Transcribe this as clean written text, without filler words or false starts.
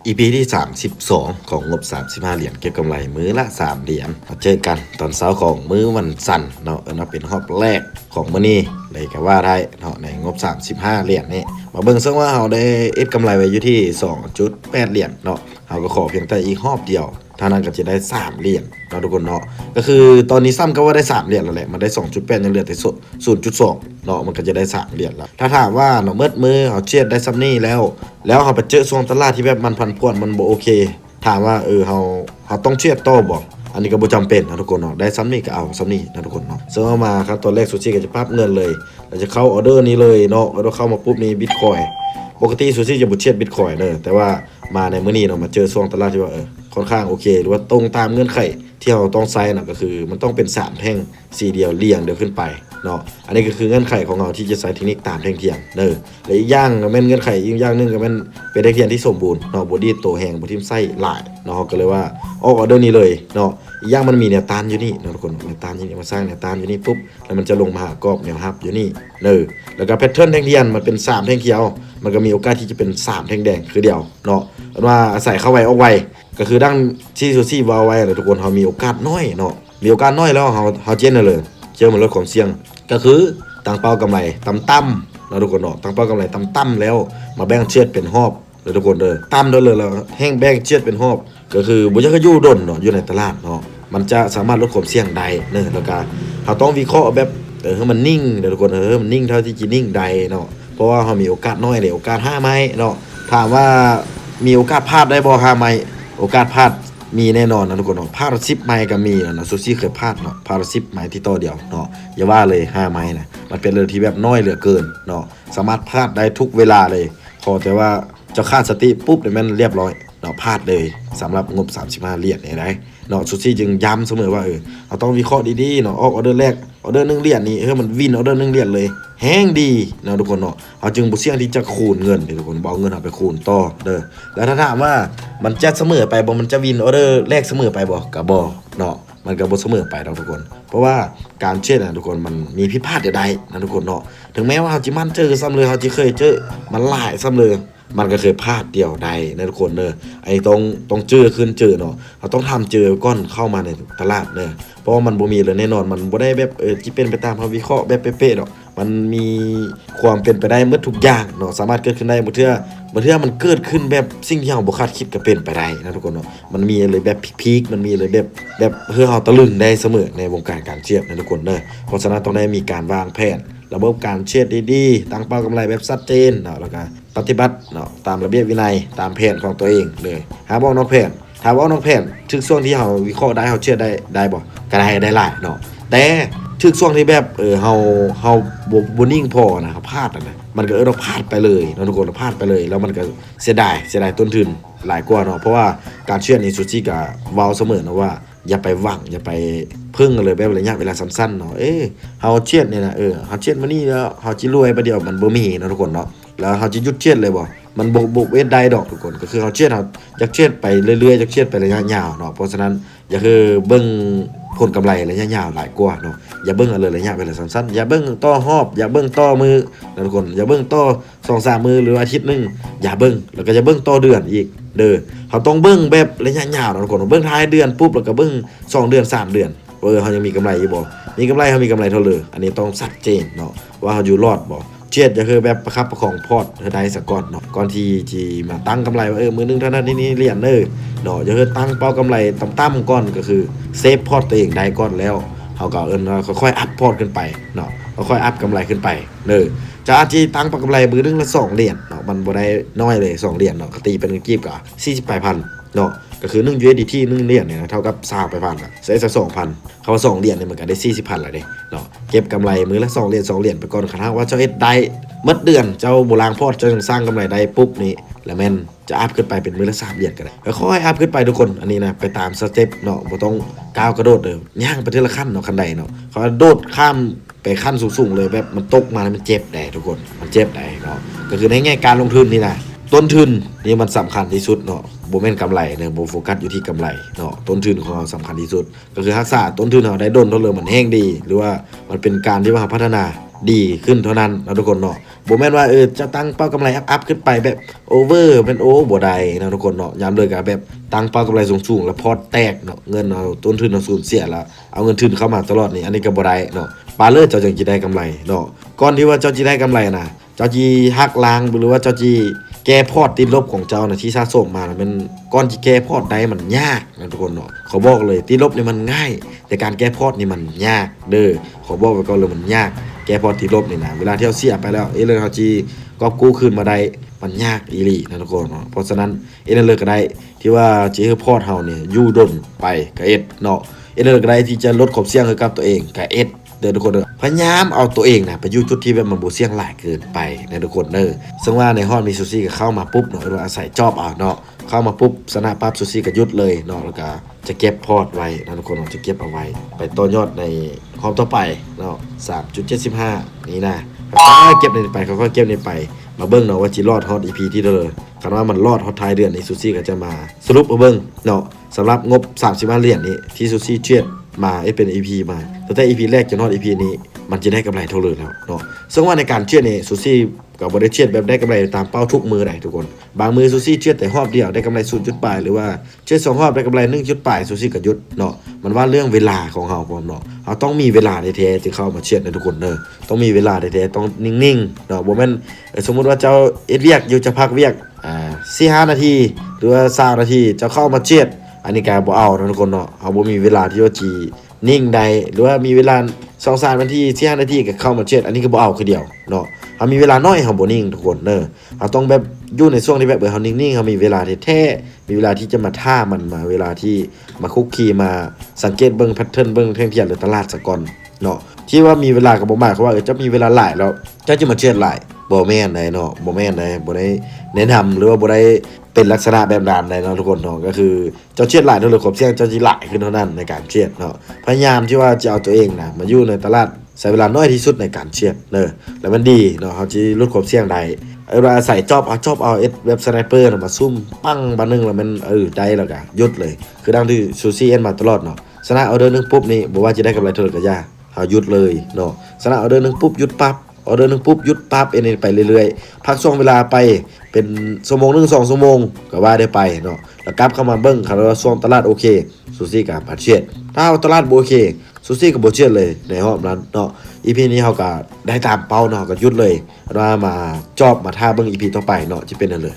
EP ที่32ของงบ35เหรียญเก็บกำไรมื้อละ3เหรียญมาเจอกันตอนเช้าของมื้อวันจันทร์เนาะเป็นรอบแรกของมื้อนี้เลยก็ว่าได้เนาะในงบ35เหรียญนี้มาเบิ่งซึ่งว่าเราได้เอ็ดกำไรไว้อยู่ที่ 2.8 เหรียญเนาะเราก็ขอเพียงแต่อีกรอบเดียวท่านั้นก็จะได้3เหรียญเนาะทุกคนเนาะก็คือตอนนี้ซ้ำก็ว่าได้3เหรียญแล้วแหละมันได้ 2.8 ยังเหลือแต่0.2เนาะมันก็จะได้3เหรียญแล้วถ้าถามว่าเนาะเมื่อมือเขาเชียดได้ซ้ำนี่แล้วเขาไปเจอช่วงตลาดที่แบบมันพันพวนมันบ่โอเคถามว่าเขาต้องเชียดโตบ่อันนี้ก็บ่จำเป็นนะทุกคนเนาะได้ซ้ำนี่ก็เอาซ้ำนี่นะทุกคนเนาะซึ่งเอามาครับตอนแรกซูชิก็จะปั๊บเงินเลยเราจะเข้าออเดอร์นี้เลยเนาะแล้วเข้ามาปุ๊บนี่บิตคอยปกติซูชิจะบ่เชียดบิตคอยเด้อแต่ว่ามาในมื้อนี้เนาะมาเจอช่วงตลาดที่ว่าค่อนข้างโอเคหรือว่าตรงตามเงื่อนไขที่เราต้องใช้นะก็คือมันต้องเป็น3แท่ง4เดียวเรียงเดียวขึ้นไปเนาะอันนี้ก็คือเงื่อนไขของเราที่จะใช้เทคนิคตามแท่งเทียมเด้อและอีกอย่างก็แม่นเงื่อนไขอีกอย่างนึงก็แม่นเป็นแท่งเทียมที่สมบูรณ์เนาะบอดี้โตแห้งบ่ทิ่มไส้หลายเนาะก็เลยว่าออกออเดอร์นี้เลยเนาะอีกอย่างมันมีแนวต้านอยู่นี่เนาะทุกคนแนวต้านอยู่นี่มาสร้างแนวต้านอยู่นี่ปุ๊บแล้วมันจะลงมาหากรอบแนวรับอยู่นี่เด้อแล้วก็แพทเทิร์นแท่งเทียมมันเป็น3แท่งเขียวมันก็มีโอกาสที่จะเป็น3แท่งแดงคือเดียวเนาะว่าอาศัยเข้าไว้ออกไวก็คือดั้งที่ซูซี่วาไว้เลยทุกคนเขามีโอกาสน้อยเนาะมีโอกาสน้อยแล้วเขาเจนเลยเจอมันลดความเสี่ยงก็คือตั้งเป้ากำไรต่ำๆนะทุกคนเนาะตั้งเป้ากำไรต่ำๆแล้วมาแบ่งเชือดเป็นหอบเลยทุกคนเด้อต่ำเลยแล้วแห้งแบ่งเชือดเป็นหอบก็คือบุญยังก็อยู่ดนเนาะอยู่ในตลาดเนาะมันจะสามารถลดความเสี่ยงได้เนอะแล้วก็เขาต้องวิเคราะห์แบบให้มันนิ่งเดี๋ยวทุกคนมันนิ่งเท่าที่จะนิ่งได้เนาะเพราะว่าเขามีโอกาสน้อยเลยโอกาส5ไม้เนาะถามว่ามีโอกาสพลาดได้บ่5ไม้โอกาสพลาดมีแน่นอนนะทุกคนเนาะพลาด10ไม้ก็มีนะซูซี่เคยพลาดเนาะพลาด10ไม้ที่ต่อเดียวเนาะอย่าว่าเลย5ไม้นะมันเป็นเรื่องที่แบบน้อยเหลือเกินเนาะสามารถพลาดได้ทุกเวลาเลยขอแต่ว่าเจ้าขาดสติปุ๊บเนี่ยมันเรียบร้อยเนาะพลาดเลยสำหรับงบ35เหรียญเนี่ยนะเนาะซูซี่จึงย้ำเสมอว่าเราต้องวิเคราะห์ดีๆเนาะออกออเดอร์แรกออเดอร์1เหรียญนี่มันวินออเดอร์1เหรียญเลยแห้งดีเนาะทุกคนเนาะเขาจึงบ่เสี่ยงที่จะคูณเงินทุกคนเอาเงินเอาไปคูณต่อเด้อแล้วถ้าถามว่ามันจะเสมอไปบ่มันจะวินออเดอร์แรกเสมอไปบ่ก็บ่เนาะมันก็บ่เสมอไปดอกทุกคนเพราะว่าการเทรดนะทุกคนมันมีผิดพลาดได้นะทุกคนเนาะถึงแม้ว่าเขาจิมันเจอซ้ำเลยเขาจิเคยเจอมันหลายซ้ำเลยมันก็เคยพลาดเดียวได้นะทุกคนเนอะไอ้ต้องเจอขึ้นเจอเนาะเขาต้องทำเจอก้อนเข้ามาในตลาดเนอะเพราะว่ามันบ่มีเลยแน่นอนมันบ่ได้แบบที่เป็นไปตามคำวิเคราะห์แบบเป๊ะๆดอกมันมีความเป็นไปได้เมื่อทุกอย่างเนาะสามารถเกิดขึ้นได้เมื่อเทื่อมันเกิดขึ้นแบบสิ่งที่เราบ่คาดคิดก็เป็นไปได้นะทุกคนเนาะมันมีเลยแบบพีคๆมันมีเลยแบบเพื่อเราตะลึงได้เสมอในวงการการเชียร์นะทุกคนเนอะเพราะฉะนั้นต้องได้มีการวางแผนระบบการเชียร์ดีๆตั้งเป้ากำไรแบบชัดเจนเนาะแล้วก็ปฏิบัติเนาะตามระเบียบวินัยตามแผนของตัวเองเลยหาบ่นอกแผนถามว่านอกแผนถึงช่วงที่เราวิเคราะห์ได้เราเชื่อได้บ่ก็ได้หลายเนาะแต่ถึงช่วงที่แบบเราบ่นิ่งพอนะครับพลาดนะมันก็เราพลาดไปเลยเนาะทุกคนเราพลาดไปเลยแล้วมันก็เสียดายต้นทุนหลายกว่าเนาะเพราะว่าการเชื่อในซูชิก็เว้าเสมอนะว่าอย่าไปหวังอย่าไปพึ่งเลยแบบระยะเวลาสั้นๆเนาะเฮาเชียดเนี่ยนะเฮาเชียดมานี่แล้วเฮาจิรวยประเดี๋ยวมันบ่มีเนาะทุกคนเนาะแล้วเฮาจะหยุดเชียดเลยบ่มันบ่เวทได้ดอกทุกคนก็คือเฮาเชียดเฮาอยากเชียดไปเรื่อยๆอยากเชียดไประยะยาวเนาะเพราะฉะนั้นอย่าคือเบิ่งผลกำไรระยะยาวหลายกว่าเนาะอย่าเบิ่งเลยระยะเวลาสั้นๆอย่าเบิ่งต่อหอบอย่าเบิ่งต่อมือนะทุกคนอย่าเบิ่งต่อ 2-3 มื้อหรืออาทิตย์นึงอย่าเบิ่งแล้วก็อย่าเบิ่งต่อเดือนอีกเด้อเขาต้องเบิ่งแบบระยะยาวนะทุกคนเบิ่งท้ายเดือนปุ๊บแล้วก็เบิ่ง2 เดือน3 เดือนเขายังมีกำไรอยู่บ่มีกำไรเขามีกำไรเท่าเลยอันนี้ต้องชัดเจนเนาะว่าเขาอยู่รอดบ่เชียดจะคือแบบประคับประคองพอร์ตเธอได้สักก่อนเนาะก่อนที่มาตั้งกำไรว่ามือนึงเท่านั้นนี่เหรียญเนาะจะคือตั้งเป้ากำไรต่ำๆก่อนก็คือเซฟพอร์ตตัวเองได้ก่อนแล้วเขาก็ค่อยๆอัพพอร์ตขึ้นไปเนาะค่อยๆอัพกำไรขึ้นไปจะอาจจะตั้งเป้ากำไรมือนึงละ2เหรียญเนาะมันบ่ได้น้อยเลย2เหรียญเนาะตีเป็นเงินกีบก็48,000เนาะก็คือ1 USDT 1เหรียญเนี่ยเท่ากับ28,000ใส่สัก 2,000เขาว่า2เหรียญเนี่ยมันก็ได้40,000แล้วเด้เนาะเก็บกำไรมื้อละ2เหรียญไปก่อนคันว่าเจ้าเฮ็ดได้หมดเดือนเจ้าบ่ล้างพอร์ตเจ้าสร้างกำไรได้ปุ๊บนี่แล้วแม่นจะอัพขึ้นไปเป็นมื้อละ3เหรียญก็ได้ค่อยๆอัพขึ้นไปทุกคนอันนี้นะไปตามสเต็ปเนาะบ่ต้องก้าวกระโดดย่างไปทีละขั้นเนาะขั้นใดเนาะเขาโดดข้ามไปขั้นสูงๆเลยแบบมันตกมาแล้วมันเจ็บได้ทุกคนมันเจ็บได้เนาะก็คือในแง่การลงทุนนี่นะต้นทุนนี่มันสำคัญที่สุดเนาะบ่แม่นกำไรเนี่ยบ่โฟกัสอยู่ที่กำไรเนาะต้นทุนของเราสำคัญที่สุดก็คือรักษาต้นทุนเราได้ดนเท่าเลยมันแห้งดีหรือว่ามันเป็นการที่ว่าพัฒนา ดีขึ้นเท่านั้นนะทุกคนเนาะบ่แม่นว่าจะตั้งเป้ากำไรอัพขึ้นไปแบบโอเวอร์เป็นบ่ได้นะทุกคนเนาะยามเลยก็แบบตั้งเป้ากำไรสูงๆแล้วพอแตกเนาะเงินเอาต้นทุนเอาสูญเสียแล้วเอาเงินทุนเข้ามาตลอดนี่อันนี้ก็บ่ได้เนาะปาเลยเจ้าจึงสิได้กำไรเนาะก่อนที่ว่าเจ้าสิได้กำไรนะเจ้าสิหักล้างหรือว่าเจ้าสิแก้พอร์ตติดลบของเจ้านะที่สะสมมานะมันก่อนที่แก้พอร์ตได้มันยากนะทุกคนเนาะเขาบอกเลยติดลบนี่มันง่าย แต่การแก้พอร์ตนี่มันยากเด้อขอบอกไว้ก่อนเลยมันยากแก้พอร์ตติดลบนี่นะเวลาที่เราเสียไปแล้วเรื่องเขาจีกอบกู้คืนมาได้มันยากอีหลีนะทุกคนเนาะเพราะฉะนั้นนั่นเลยก็ได้ที่ว่าจีให้พอร์ตเฮาเนี่ยอยู่ดนไปก็เนาะนั่นเลยก็ได้ที่จะลดความเสี่ยงให้กับตัวเองก็เด้อทุกคนเด้อพยายามเอาตัวเองนะไปอยู่จุดที่แบบมันบ่เสี่ยงหลายเกินไปนะทุกคนเด้อซึ่งว่าในห้องมีซูซี่ก็เข้ามาปุ๊บเนาะว่าอาศัยจอบเอาเนาะเข้ามาปุ๊บสนะปั๊บซูซี่ก็หยุดเลยเนาะแล้วก็จะเก็บพอร์ตไว้นะทุกคนเนาะจะเก็บเอาไว้ไปต่อยอดในห้องต่อไปเนาะ 3.75 นี่นะเก็บนี่ไปเขาก็เก็บนี่ไปมาเบิ่งเนาะว่าจิรอดฮอต EP ที่เด้อคันว่ามันรอดฮอตท้ายเดือนนี้ซูซี่ก็จะมาสรุปมาเบิ่งเนาะสำหรับงบ35เหรียญนี้ที่ซูซี่เชียดมาเป็น EP มาแต่ EP แรกจนฮอด EP นี้มันจะได้กำไรเท่าเลยแล้วเนาะซึ่งว่าในการเชียดนี่ซูซี่ก็บ่ได้เชียดแบบได้กำไรตามเป้าทุกมือได้ทุกคนบางมือซูซี่เชียดแต่รอบเดียวได้กำไร0จุดปลายหรือว่าเชียด2รอบได้กำไร1จุดปลายซูซี่ก็หยุดเนาะมันว่าเรื่องเวลาของเฮาพร้อมเนาะเฮาต้องมีเวลาแท้ๆที่เข้ามาเชียดนะทุกคนเด้อต้องมีเวลาแท้ๆต้องนิ่งๆเนาะบ่แม่นสมมุติว่าเจ้าเวียกอยู่จะพักเวียก4-5 นาทีหรือว่า20 นาทีเจ้าเข้ามาเชียดอันนี้ก็บ่เอานะทุกคนเนาะเฮาบ่มีเวลาที่ว่าจีนิ่งใดหรือว่ามีเวลา2-3 นาที4-5 นาทีก็เข้ามาเชียดอันนี้ก็บ่เอาคือเดียวเนาะเฮามีเวลาน้อยเฮาบ่นิ่งทุกคนเด้อเฮาต้องแบบอยู่ในช่วงที่แบบเฮานิ่งๆเฮามีเวลาแท้ๆมีเวลาที่จะมาท่ามันมาเวลาที่มาคุกคีมาสังเกตเบิ่งแพทเทิร์นเบิ่งเทงเทียนหรือตลาดซะก่อนเนาะที่ว่ามีเวลาก็บ่หมายความว่าจะมีเวลาหลายแล้วเจ้าจะมาเชียดหลายบ่แม่นได้เนาะบ่แม่นได้บ่ได้แนะนำหรือว่าบ่ได้เป็นลักษณะแบบนั้นได้เนาะทุกคนเนาะก็คือเจ้าเชียดหลายเท่าเลยความเสี่ยงเจ้าสิหลายขึ้นเท่านั้นในการเชียดเนาะพยายามที่ว่าจะเอาตัวเองนะมาอยู่ในตลาดใช้เวลาน้อยที่สุดในการเชียดเด้อแล้วมันดีเนาะเขาสิลดความเสี่ยงได้เวลาใส่จอบเอาเว็บสไนเปอร์มาซุ่มปั้งบานึงแล้วมันได้แล้วก็หยุดเลยคือดังที่ซูซี่มาตลอดเนาะชนะออเดอร์นึงปุ๊บนี่บ่ว่าจะได้กำไรเท่าไหร่ก็ย่าเฮาหยุดเลยเนาะชนะออเดอร์นึงปุ๊บหยุดปั๊บออเดอร์นึงปุ๊บหยุดปั๊บไปเรื่อยๆพักช่วงเวลาไปเป็นชั่วโมงนึง2ชั่วโมงก็ว่าได้ไปเนาะแล้วกลับเข้ามาเบิ่งคันว่าช่วงตลาดโอเคซูซี่ก็ปฏิเสธถ้าตลาดบ่โอเคซูซี่ก็บ่เชื่อเลยในรอบนั้นเนาะ EP นี้เฮาก็ได้ตามเป้าเนาะก็หยุดเลยว่ามาจอบมาท่าเบิ่ง EP ต่อไปเนาะสิเป็นนั่นเลย